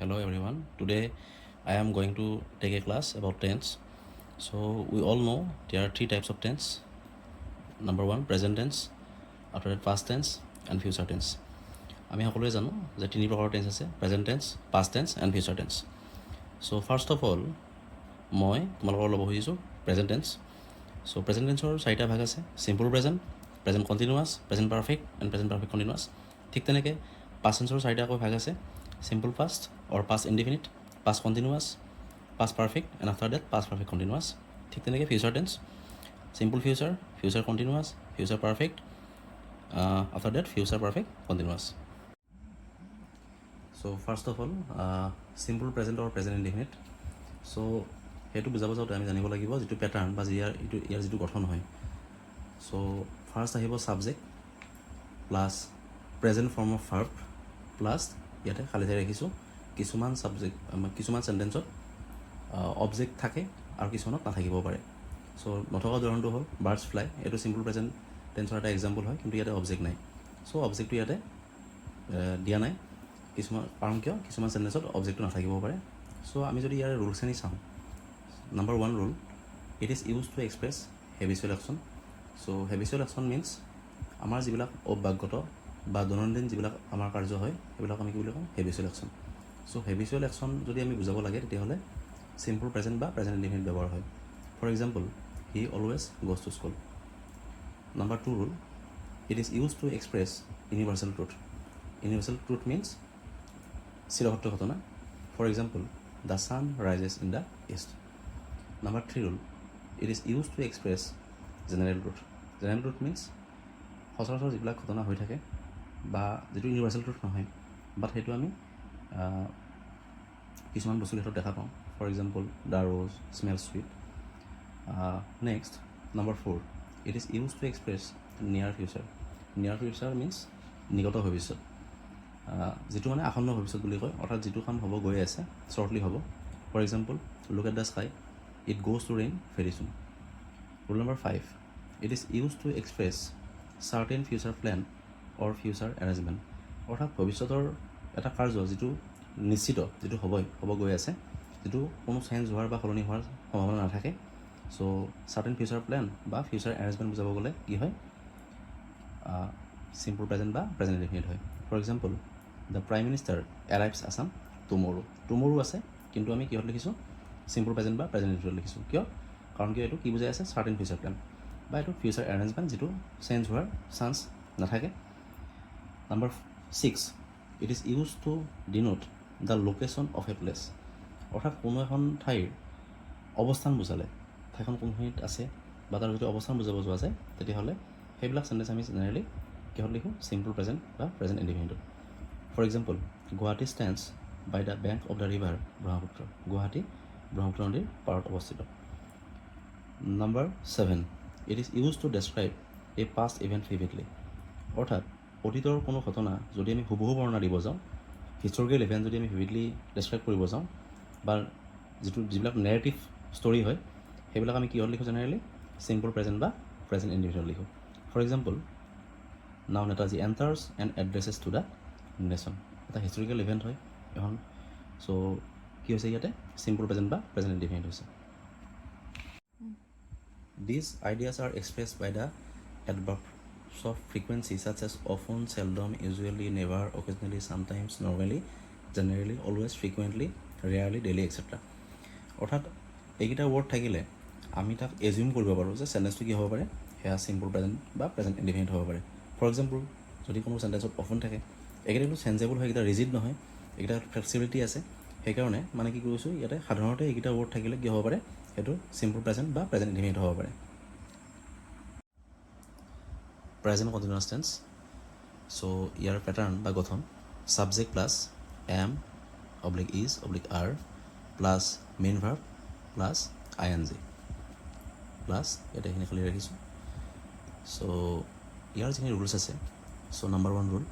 Hello everyone. Today I am going to take a class about tense. So we all know there are three types of tense. Number one, present tense, after that past tense and future tense. আমি সকলোৱে জানো যে তিনি প্ৰকাৰৰ tense আছে, present tense, past tense and future tense. So' first of all মই তোমালোকৰ ল'ব খুজিছোঁ প্ৰেজেণ্ট টেন্স। চ' প্ৰেজেণ্ট টেন্সৰ চাৰিটা ভাগ আছে, simple present, present continuous, present perfect and present perfect continuous. ঠিক তেনেকৈ পাষ্ট টেন্সৰ চাৰিটাকৈ ভাগ আছে, simple past or past indefinite, past continuous, past perfect and after that past perfect continuous. ঠিক তেনেকৈ future tense, simple future, future continuous, future perfect, after that future perfect continuous. So first of all, simple present or present indefinite. So সেইটো বুজাব যাওঁতে আমি জানিব লাগিব যিটো pattern বা ইয়াৰ যিটো গঠন হয়। চ' ফাৰ্ষ্ট আহিব subject plus present form of verb plus ইয়াতে খালী ঠাই ৰাখিছোঁ কিছুমান কিছুমান চেণ্টেন্সত অবজেক্ট থাকে আৰু কিছুমানত নাথাকিব পাৰে। চ' নথকা উদাহৰণটো হ'ল বাৰ্ডছ ফ্লাই, এইটো চিম্পল প্ৰেজেণ্ট টেন্সৰ এটা এক্সাম্পল হয়, কিন্তু ইয়াতে অবজেক্ট নাই। চ' অবজেক্টটো ইয়াতে দিয়া নাই কাৰণ কিয় কিছুমান চেণ্টেন্সত অবজেক্টটো নাথাকিব পাৰে। চ' আমি যদি ইয়াৰ ৰুলছখিনি চাওঁ, number one rule, it is use to express habitual action. So' habitual action means আমাৰ যিবিলাক অভ্যাসগত বা দৈনন্দিন যিবিলাক আমাৰ কাৰ্য হয় সেইবিলাক আমি কি বুলি কওঁ, habitual action. So' habitual action যদি আমি বুজাব লাগে তেতিয়াহ'লে চিম্পল প্ৰেজেণ্ট বা প্ৰেজেণ্ট ইনডিফিনিট ব্যৱহাৰ হয়। For example, he always goes to school. Number two rule, it is use to express universal truth. Universal truth means চিৰসত্য ঘটনা। For example, the sun rises in the east. Number three rule, it is use to express general truth. General truth means সচৰাচৰ যিবিলাক ঘটনা হৈ থাকে বা যিটো universal truth নহয়, বাট সেইটো আমি কিছুমান বস্তুৰ ক্ষেত্ৰত দেখা পাওঁ। For example, the rose smell sweet. Next number four, it is use to express near future. Near future means নিকট ভৱিষ্যত, যিটো মানে আসন্ন ভৱিষ্যত বুলি কয়, অৰ্থাৎ যিটো কাম হ'ব গৈ আছে, শ্বৰ্টলি হ'ব। For example, look at the sky, it goes to rain very soon. Rule number five, it is use to express certain future plan or future arrangement. অৰ্থাৎ ভৱিষ্যতৰ এটা কাৰ্য যিটো নিশ্চিত, যিটো হ'ব গৈ আছে, যিটো কোনো চেঞ্জ হোৱাৰ বা সলনি হোৱাৰ সম্ভাৱনা নাথাকে। চ' চাৰ্টেন ফিউচাৰ প্লেন বা ফিউচাৰ এৰেঞ্জমেণ্ট বুজাব গ'লে কি হয়, চিম্পল প্ৰেজেণ্ট বা প্ৰেজেণ্ট ইনডিফিনিট হয়। For example, the prime minister arrives Assam tomorrow. Tomorrow আছে, কিন্তু আমি কিহত লিখিছোঁ, চিম্পল প্ৰেজেণ্ট বা প্ৰেজেণ্ট ইনডিফিনিট লিখিছোঁ। কিয়? কাৰণ কিয় এইটো কি বুজাই আছে, চাৰ্টেন ফিউচাৰ প্লেন বা এইটো ফিউচাৰ এৰেঞ্জমেণ্ট যিটো চেঞ্জ হোৱাৰ চান্স নাথাকে। Number six, it is use to denote the location of A place. অৰ্থাৎ কোনো এখন ঠাইৰ অৱস্থান বুজালে, ঠাইখন কোনখিনিত আছে বা তাৰ যদি অৱস্থান বুজাব যোৱা যায়, তেতিয়াহ'লে সেইবিলাক চেণ্টেন্স আমি জেনেৰেলি কিহত লিখোঁ, চিম্পল প্ৰেজেণ্ট বা প্ৰেজেণ্ট ইনডিফিনিটত। For example, Guwahati stands by the bank of the river Brahmaputra. Guwahati Brahmaputra নদীৰ পাৰত অৱস্থিত। Number seven, it is use to describe a past event vividly. অৰ্থাৎ অতীতৰ কোনো ঘটনা যদি আমি হুবহু বৰ্ণনা দিব যাওঁ, হিষ্টৰিকেল ইভেণ্ট যদি আমি ভিভিডলি ডেছক্ৰাইব কৰিব যাওঁ, বা যিবিলাক নেৰেটিভ ষ্টৰি হয় সেইবিলাক আমি কিহত লিখোঁ, জেনেৰেলি চিম্পল প্ৰেজেণ্ট বা প্ৰেজেণ্ট ইনডিফিনিটত লিখোঁ। For example, now Netaji enters and addresses to the nation. এটা হিষ্টৰিকেল ইভেণ্ট হয় এখন। চ' কি হৈছে ইয়াতে, চিম্পল প্ৰেজেণ্ট বা প্ৰেজেণ্ট ইনডিফিনিট হৈছে। These ideas are expressed by the adverbs of frequency such as often, seldom, usually, never, occasionally, sometimes, normally, generally, always, frequently, rarely, daily, etc. অৰ্থাৎ এইকেইটা word থাকিলে আমি তাক এজিউম কৰিব পাৰোঁ যে চেণ্টেন্সটো কি হ'ব পাৰে, সেয়া চিম্পল প্ৰেজেণ্ট বা প্ৰেজেণ্ট ইনডিফিনিট হ'ব পাৰে। ফৰ এক্সাম্পল, যদি কোনো চেণ্টেন্সত অফন থাকে, এইকেইটাটো চেঞ্জেবল হয়, এইকেইটা ৰিজিড নহয়, এইকেইটা ফ্লেক্সিবিলিটি আছে। সেইকাৰণে মানে কি কৰিছোঁ, ইয়াতে সাধাৰণতে এইকেইটা ৱৰ্ড থাকিলে কি হ'ব পাৰে, সেইটো চিম্পল প্ৰেজেণ্ট বা প্ৰেজেণ্ট ইনডিফিনিট হ'ব পাৰে। Present continuous tense. চ' ইয়াৰ পেটাৰ্ণ বা গঠন, subject plus am oblique is oblique are plus main verb plus I N G plus ইয়াতে এইখিনি খালী ৰাখিছোঁ। চ' ইয়াৰ যিখিনি ৰুলছ আছে, so' number one rule,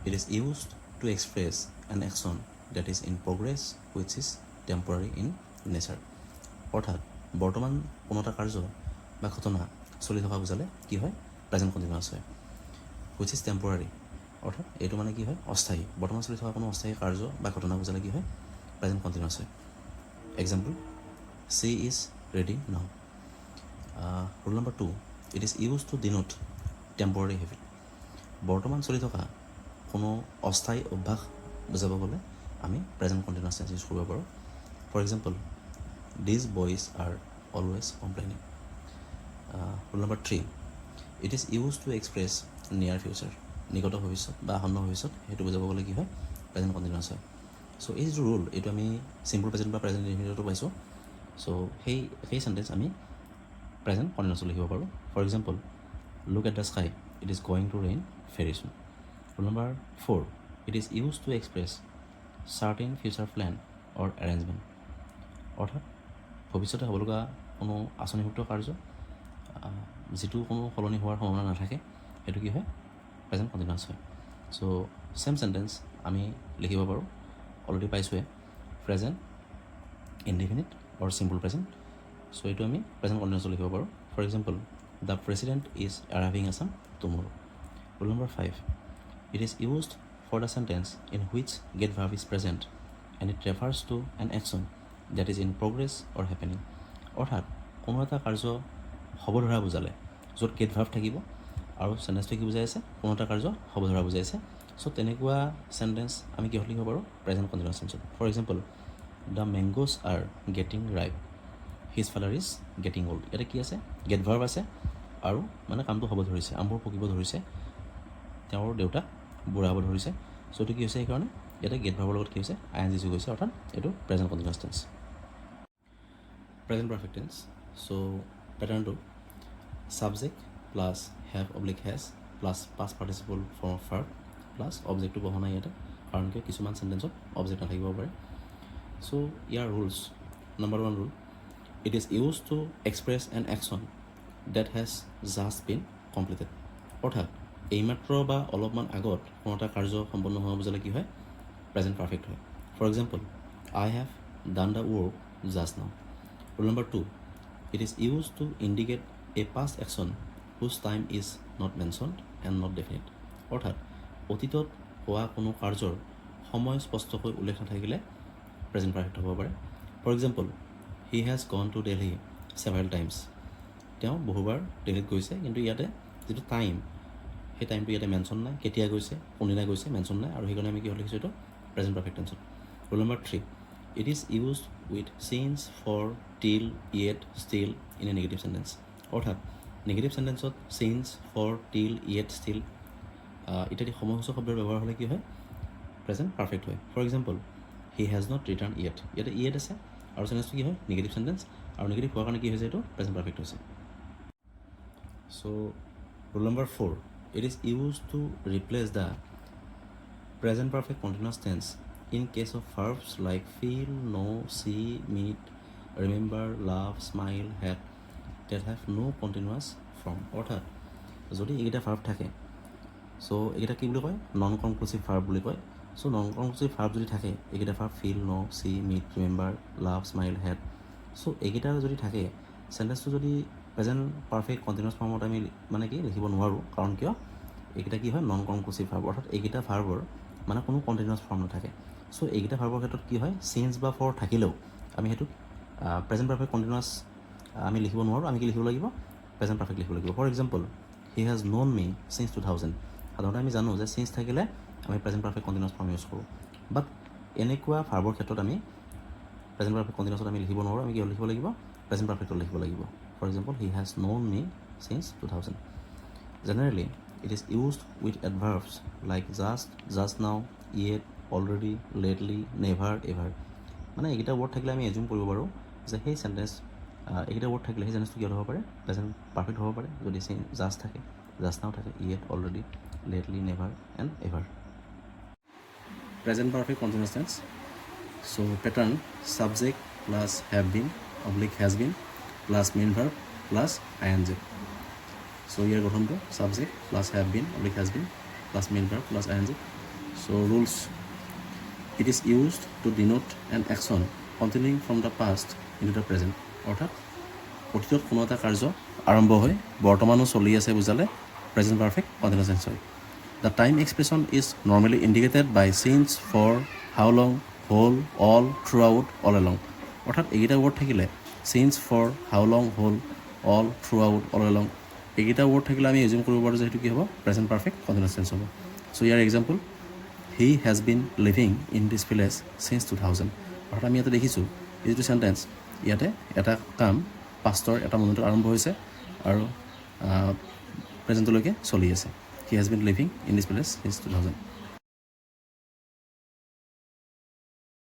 it is use to express an action that is in progress which is temporary in nature. অৰ্থাৎ বৰ্তমান কোনো এটা কাৰ্য বা ঘটনা চলি থকা বুজালে কি হয়, প্ৰেজেণ্ট কণ্টিনিউৱাছ হয়। হুইচ ইজ টেম্পৰাৰী, অৰ্থাৎ এইটো মানে কি হয় অস্থায়ী বৰ্তমান চলি থকা কোনো অস্থায়ী কাৰ্য বা ঘটনা বুজালে কি হয় প্ৰেজেণ্ট কণ্টিনিউৱাছ হয় example she is reading now rule number 2 it is use to denote temporary habit বৰ্তমান চলি থকা কোনো অস্থায়ী অভ্যাস বুজাব গ'লে আমি প্ৰেজেণ্ট কণ্টিনিউৱাছ টেন্স ইউজ কৰিব পাৰোঁ for example these boys are always complaining rule number 3 it is use to express near future নিকট ভৱিষ্যত বা আসন্ন ভৱিষ্যত সেইটো বুজাব গ'লে কি হয় প্ৰেজেণ্ট কণ্টিনিউৱাছ হয় চ' এই যিটো ৰুল এইটো আমি চিম্পল প্ৰেজেণ্ট বা প্ৰেজেণ্ট ইনডিফিনিটতো পাইছোঁ চ' সেই চেণ্টেঞ্চ আমি প্ৰেজেণ্ট কণ্টিনিউৱাছত লিখিব পাৰোঁ for example look at the sky it is going to rain very soon rule number 4 it is use to express certain future plan or arrangement অৰ্থাৎ ভৱিষ্যতে হ'ব লগা কোনো আঁচনিভুক্ত কাৰ্য যিটো কোনো সলনি হোৱাৰ সম্ভাৱনা নাথাকে সেইটো কি হয় প্ৰেজেণ্ট কণ্টিনিউৱাছ হয় চ' চেম চেণ্টেঞ্চ আমি লিখিব পাৰোঁ অলৰেডি পাইছোঁৱে present indefinite or simple present so' এইটো আমি প্ৰেজেণ্ট কণ্টিনিউৱাছত লিখিব পাৰোঁ for example the president is arriving Assam tomorrow rule number 5 it is used for the sentence in which get verb is present and it refers to an action that is in progress or happening অৰ্থাৎ কোনো এটা কাৰ্য হ'ব ধৰা বুজালে য'ত gate verb থাকিব আৰু চেণ্টেঞ্চটো কি বুজাই আছে কোনো এটা কাৰ্য হ'ব ধৰা বুজাই আছে চ' তেনেকুৱা চেণ্টেঞ্চ আমি কিহত লিখিব পাৰোঁ প্ৰেজেণ্ট কণ্টিনিউৱাছ টেন্সত for example the mangoes are getting ripe his father is getting old ইয়াতে কি আছে গেট ভাৰ্ব আছে আৰু মানে কামটো হ'ব ধৰিছে আমবোৰ পকিব ধৰিছে তেওঁৰ দেউতা বুঢ়া হ'ব ধৰিছে চ' এইটো কি হৈছে সেইকাৰণে ইয়াতে গেট ভাৰ্বৰ লগত কি হৈছে ING যোগ হৈছে অৰ্থাৎ এইটো present continuous tense present perfect tense so' পেটাৰ্ণটো subject plus have oblique has plus past participle form of verb plus অবজেক্টটো বহা নাই ইয়াতে কাৰণ কিয় কিছুমান চেণ্টেঞ্চত অবজেক্ট নাথাকিব পাৰে চ' ইয়াৰ rules number 1 rule it is use to express an action that has just been completed অৰ্থাৎ এইমাত্ৰ বা অলপমান আগত কোনো এটা কাৰ্য সম্পন্ন হোৱা বুজালে কি হয় প্ৰেজেণ্ট পাৰফেক্ট হয় for example I have done the work just now rule number 2 it is use to indicate a past action whose time is not mentioned and not definite অৰ্থাৎ অতীতত হোৱা কোনো কাৰ্যৰ সময় স্পষ্টকৈ উল্লেখ নাথাকিলে প্ৰেজেণ্ট পাৰফেক্ট হ'ব পাৰে for example he has gone to Delhi several times তেওঁ বহুবাৰ দিল্লীত গৈছে কিন্তু ইয়াতে যিটো টাইম সেই টাইমটো ইয়াতে মেনশ্যন নাই কেতিয়া গৈছে কোনদিনা গৈছে মেনশ্যন নাই আৰু সেইকাৰণে আমি কি লিখিছোঁ এইটো প্ৰেজেণ্ট পাৰফেক্ট টেন্সত rule number 3 it is use with since for till yet still in a negative sentence অৰ্থাৎ নিগেটিভ চেণ্টেঞ্চত since for till yet still ইত্যাদি সময়সূচক শব্দৰ ব্যৱহাৰ হ'লে কি হয় প্ৰেজেণ্ট পাৰফেক্ট হয় for example he has not return yet ইয়াতে য়েট আছে আৰু চেণ্টেঞ্চটো কি হয় নিগেটিভ চেণ্টেঞ্চ আৰু নিগেটিভ হোৱাৰ কাৰণে কি হৈছে এইটো প্ৰেজেণ্ট পাৰফেক্ট হৈছে so' rule number 4 it is use to replace the present perfect continuous tense in case of verbs like feel know' see meet remember love smile hate that have no' continuous form অৰ্থাৎ যদি এইকেইটা verb থাকে চ' এইকেইটা কি বুলি কয় non কনক্লুচিভ verb বুলি কয় চ' নন কনক্লুচিভ ভাৰ্ব যদি থাকে এইকেইটা verb feel know' see meet remember love smile head চ' এইকেইটা যদি থাকে চেণ্টেঞ্চটো যদি প্ৰেজেণ্ট পাৰফেক্ট কণ্টিনিউৱাছ ফৰ্মত আমি মানে কি লিখিব নোৱাৰোঁ কাৰণ কিয় এইকেইটা কি হয় নন কনক্লুচিভ ভাৰ্ব অৰ্থাৎ এইকেইটা ভাৰ্বৰ মানে কোনো কণ্টিনিউৱাছ ফৰ্ম নাথাকে চ' এইকেইটা ভাৰ্বৰ ক্ষেত্ৰত কি হয় চেঞ্জ বা ফৰ থাকিলেও আমি সেইটোক প্ৰেজেণ্ট পাৰফেক্ট কণ্টিনিউৱাছ আমি লিখিব নোৱাৰোঁ আমি কি লিখিব লাগিব প্ৰেজেণ্ট পাৰফেক্ট লিখিব লাগিব for example he has known me since 2000 সাধাৰণতে আমি জানো যে চেঞ্জ থাকিলে আমি present perfect continuous form use কৰোঁ বাট এনেকুৱা ভাৰ্বৰ ক্ষেত্ৰত আমি প্ৰেজেণ্ট পাৰফেক্ট কণ্টিনিউৱাছত আমি লিখিব নোৱাৰোঁ আমি কি লিখিব লাগিব প্ৰেজেণ্ট পাৰফেক্টত লিখিব লাগিব for example he has known me since 2000 generally it is used with adverbs like just just now yet already lately never ever মানে এইকেইটা ৱৰ্ড থাকিলে আমি এজিউম কৰিব পাৰোঁ যে সেই চেণ্টেঞ্চ এইকেইটা ৱৰ্ড থাকিলে সেই চেণ্টেঞ্চটো কিয় হ'ব পাৰে প্ৰেজেণ্ট পাৰফেক্ট হ'ব পাৰে যদি জাষ্ট থাকে জাষ্ট নাও থাকে yet already lately never and ever present perfect continuous tense so' pattern subject plus have been oblique has been plus main verb plus ING so' ইয়াৰ গঠনটো subject plus have been oblique has been plus main verb plus ING so' rules it is used to denote an action continuing from the past in to the present অৰ্থাৎ অতীতত কোনো এটা কাৰ্য আৰম্ভ হৈ বৰ্তমানো চলি আছে বুজালে প্ৰেজেণ্ট পাৰফেক্ট কণ্টিনিউৱাছ টেন্স হয় The time expression is normally indicated by since, for, how long, whole, all, throughout, all along. অৰ্থাৎ এইকেইটা ৱৰ্ড থাকিলে since, for, how long, whole, all, throughout, all along এইকেইটা ৱৰ্ড থাকিলে আমি assume কৰিব পাৰোঁ যে সেইটো কি হ'ব প্ৰেজেণ্ট পাৰফেক্ট কণ্টিনিউয়াছ টেন্স হ'ব চ' ইয়াৰ example he has been living in this village since 2000 অৰ্থাৎ আমি ইয়াতে দেখিছোঁ এই যিটো চেণ্টেন্স ইয়াতে এটা কাম পাষ্টৰ এটা মমেণ্টত আৰম্ভ হৈছে আৰু প্ৰেজেণ্টলৈকে চলি আছে হি has been living in this village since 2000